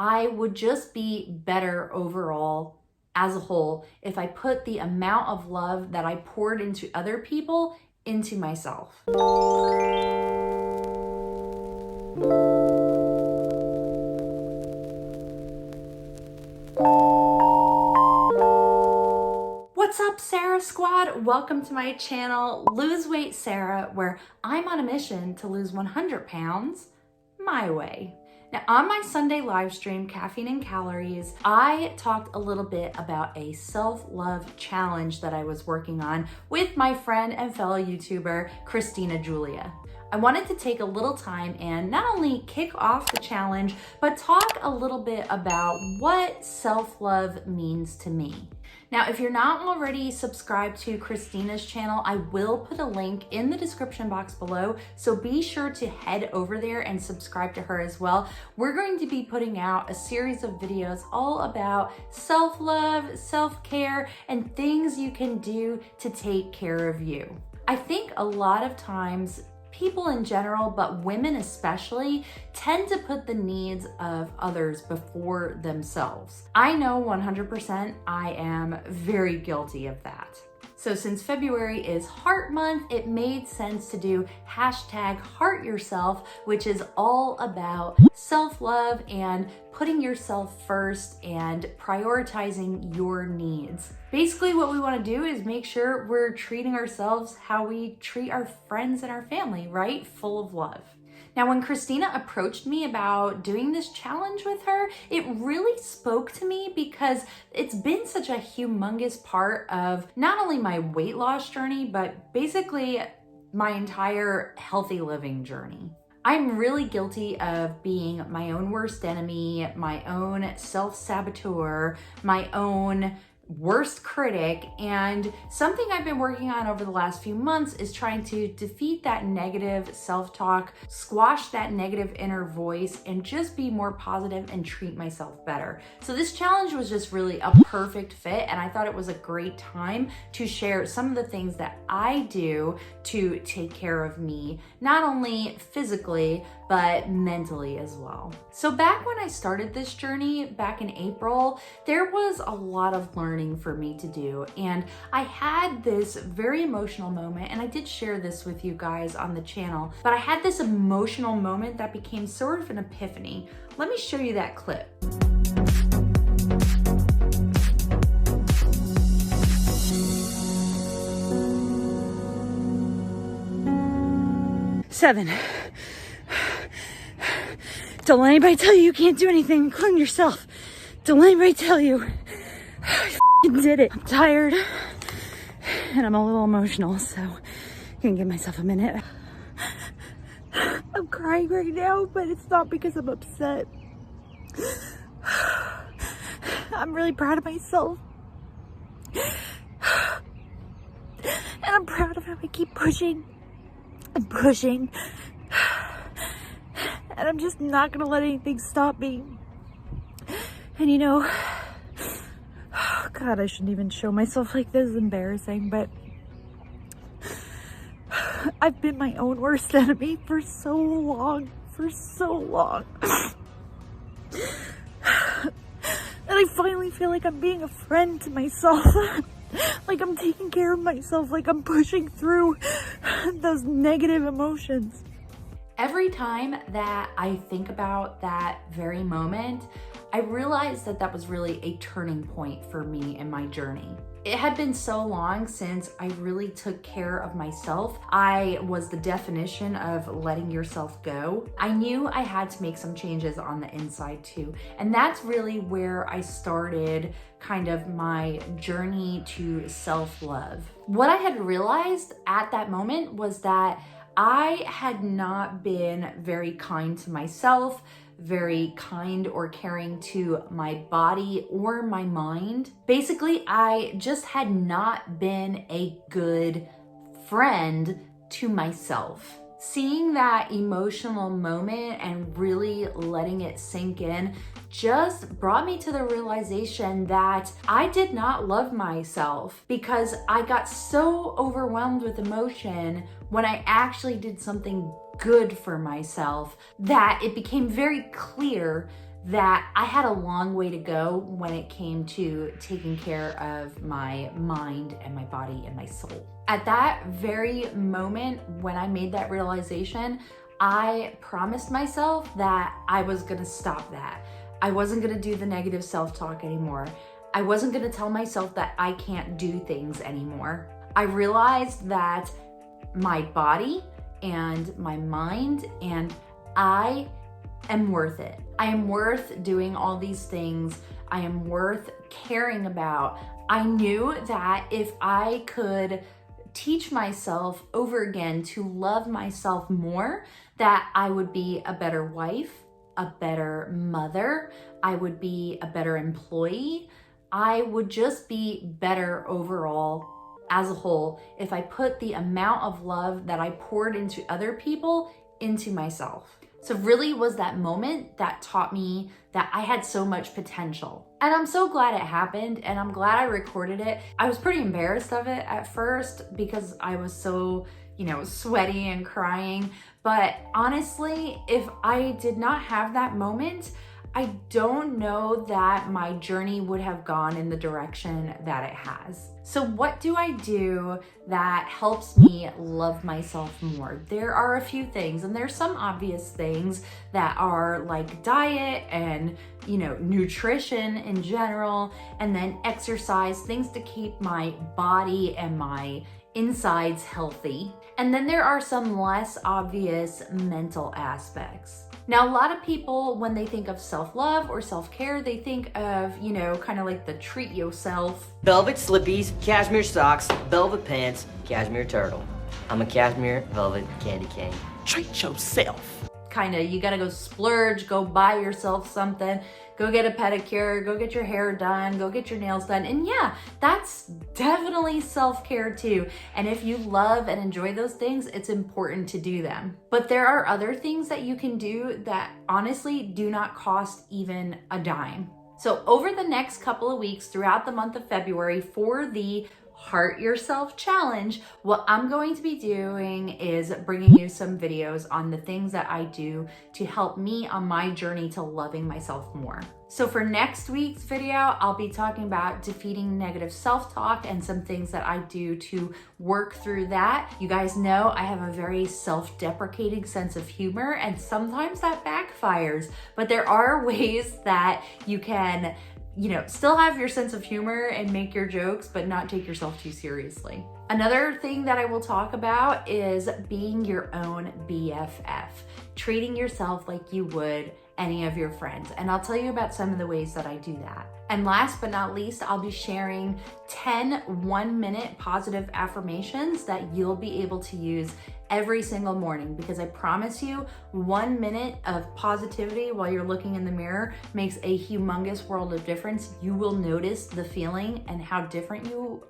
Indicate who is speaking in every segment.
Speaker 1: I would just be better overall as a whole if I put the amount of love that I poured into other people into myself. What's up, Sara Squad? Welcome to my channel, Lose Weight Sara, where I'm on a mission to lose 100 pounds my way. Now, on my Sunday live stream, Caffeine and Calories, I talked a little bit about a self-love challenge that I was working on with my friend and fellow YouTuber, Cristina Julia. I wanted to take a little time and not only kick off the challenge, but talk a little bit about what self-love means to me. Now, if you're not already subscribed to Cristina's channel, I will put a link in the description box below, so be sure to head over there and subscribe to her as well. We're going to be putting out a series of videos all about self-love, self-care, and things you can do to take care of you. I think a lot of times people in general, but women especially, tend to put the needs of others before themselves. I know 100% I am very guilty of that. So since February is Heart Month, it made sense to do #HeartYourself, which is all about self-love and putting yourself first and prioritizing your needs. Basically, what we want to do is make sure we're treating ourselves how we treat our friends and our family, right? Full of love. Now, when Cristina approached me about doing this challenge with her, it really spoke to me because it's been such a humongous part of not only my weight loss journey, but basically my entire healthy living journey. I'm really guilty of being my own worst enemy, my own self-saboteur, my own worst critic, and something I've been working on over the last few months is trying to defeat that negative self-talk, squash that negative inner voice, and just be more positive and treat myself better. So this challenge was just really a perfect fit, and I thought it was a great time to share some of the things that I do to take care of me, not only physically, but mentally as well. So back when I started this journey back in April, there was a lot of learning for me to do. And I had this very emotional moment, and I did share this with you guys on the channel, but I had this emotional moment that became sort of an epiphany. Let me show you that clip.
Speaker 2: Seven. Don't let anybody tell you can't do anything, including yourself. Don't let anybody tell you. I f***ing did it. I'm tired and I'm a little emotional, so I'm gonna give myself a minute. I'm crying right now, but it's not because I'm upset. I'm really proud of myself. And I'm proud of how I keep pushing and pushing. And I'm just not gonna let anything stop me. And you know, oh God, I shouldn't even show myself like this. It's embarrassing, but I've been my own worst enemy for so long, And I finally feel like I'm being a friend to myself. Like I'm taking care of myself, like I'm pushing through those negative emotions.
Speaker 1: Every time that I think about that very moment, I realized that that was really a turning point for me in my journey. It had been so long since I really took care of myself. I was the definition of letting yourself go. I knew I had to make some changes on the inside too. And that's really where I started kind of my journey to self-love. What I had realized at that moment was that I had not been very kind to myself, very kind or caring to my body or my mind. Basically, I just had not been a good friend to myself. Seeing that emotional moment and really letting it sink in just brought me to the realization that I did not love myself because I got so overwhelmed with emotion when I actually did something good for myself that it became very clear that I had a long way to go when it came to taking care of my mind and my body and my soul. At that very moment when I made that realization, I promised myself that I was gonna stop that. I wasn't gonna do the negative self-talk anymore. I wasn't gonna tell myself that I can't do things anymore. I realized that my body and my mind and I am worth it. I am worth doing all these things. I am worth caring about. I knew that if I could teach myself over again to love myself more, that I would be a better wife, a better mother, I would be a better employee, I would just be better overall as a whole if I put the amount of love that I poured into other people into myself. So really was that moment that taught me that I had so much potential. And I'm so glad it happened, and I'm glad I recorded it. I was pretty embarrassed of it at first because I was so, sweaty and crying. But honestly, if I did not have that moment, I don't know that my journey would have gone in the direction that it has. So what do I do that helps me love myself more? There are a few things, and there's some obvious things that are like diet and, nutrition in general, and then exercise, things to keep my body and my insides healthy. And then there are some less obvious mental aspects. Now, a lot of people, when they think of self-love or self-care, they think of, kind of like the treat yourself.
Speaker 3: Velvet slippies, cashmere socks, velvet pants, cashmere turtle. I'm a cashmere velvet candy cane.
Speaker 4: Treat yourself.
Speaker 1: Kind of, you gotta go splurge, go buy yourself something, go get a pedicure, go get your hair done, go get your nails done. And yeah, that's definitely self-care too. And if you love and enjoy those things, it's important to do them. But there are other things that you can do that honestly do not cost even a dime. So over the next couple of weeks throughout the month of February for the Heart Yourself Challenge, what I'm going to be doing is bringing you some videos on the things that I do to help me on my journey to loving myself more. So for next week's video, I'll be talking about defeating negative self-talk and some things that I do to work through that. You guys know I have a very self-deprecating sense of humor, and sometimes that backfires, but there are ways that you can still have your sense of humor and make your jokes, but not take yourself too seriously. Another thing that I will talk about is being your own BFF, treating yourself like you would any of your friends. And I'll tell you about some of the ways that I do that. And last but not least, I'll be sharing 10 1-minute positive affirmations that you'll be able to use every single morning, because I promise you 1 minute of positivity while you're looking in the mirror makes a humongous world of difference. You will notice the feeling and how different you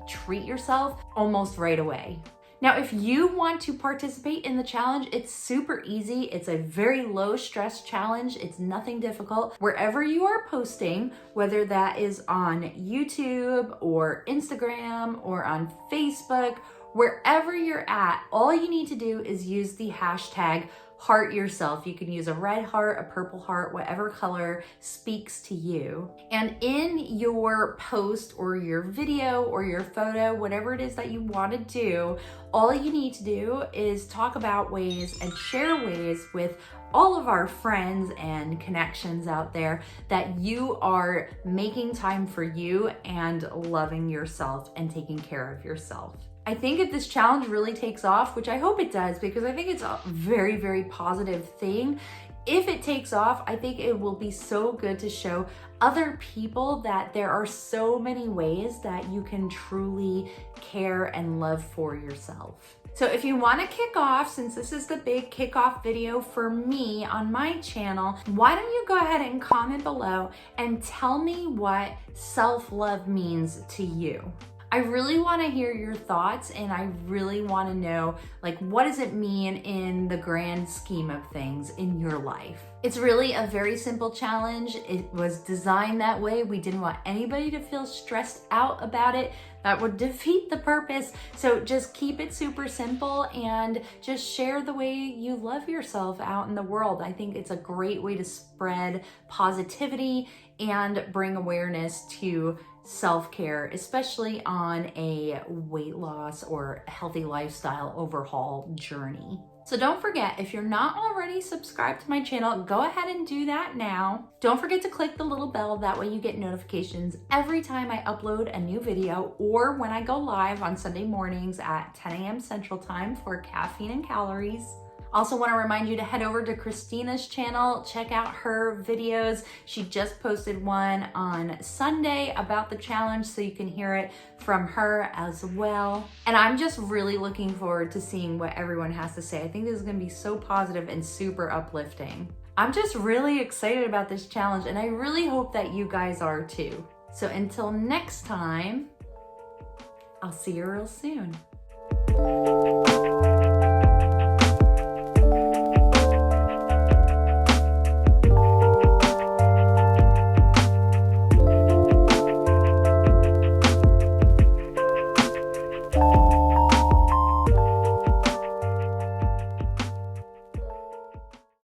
Speaker 1: treat yourself almost right away. Now, if you want to participate in the challenge, it's super easy. It's a very low stress challenge. It's nothing difficult. Wherever you are posting, whether that is on YouTube or Instagram or on Facebook, wherever you're at, all you need to do is use the hashtag Heart Yourself. You can use a red heart, a purple heart, whatever color speaks to you. And in your post or your video or your photo, whatever it is that you want to do, all you need to do is talk about ways and share ways with all of our friends and connections out there that you are making time for you and loving yourself and taking care of yourself. I think if this challenge really takes off, which I hope it does, because I think it's a very, very positive thing. If it takes off, I think it will be so good to show other people that there are so many ways that you can truly care and love for yourself. So if you want to kick off, since this is the big kickoff video for me on my channel, why don't you go ahead and comment below and tell me what self-love means to you? I really want to hear your thoughts, and I really want to know, what does it mean in the grand scheme of things in your life? It's really a very simple challenge. It was designed that way. We didn't want anybody to feel stressed out about it. That would defeat the purpose. So just keep it super simple and just share the way you love yourself out in the world. I think it's a great way to spread positivity and bring awareness to self-care, especially on a weight loss or healthy lifestyle overhaul journey. So don't forget, if you're not already subscribed to my channel, go ahead and do that now. Don't forget to click the little bell, that way you get notifications every time I upload a new video or when I go live on Sunday mornings at 10 a.m. Central Time for Caffeine and Calories. Also want to remind you to head over to Christina's channel, check out her videos. She just posted one on Sunday about the challenge, so you can hear it from her as well. And I'm just really looking forward to seeing what everyone has to say. I think this is going to be so positive and super uplifting. I'm just really excited about this challenge, and I really hope that you guys are too. So until next time, I'll see you real soon.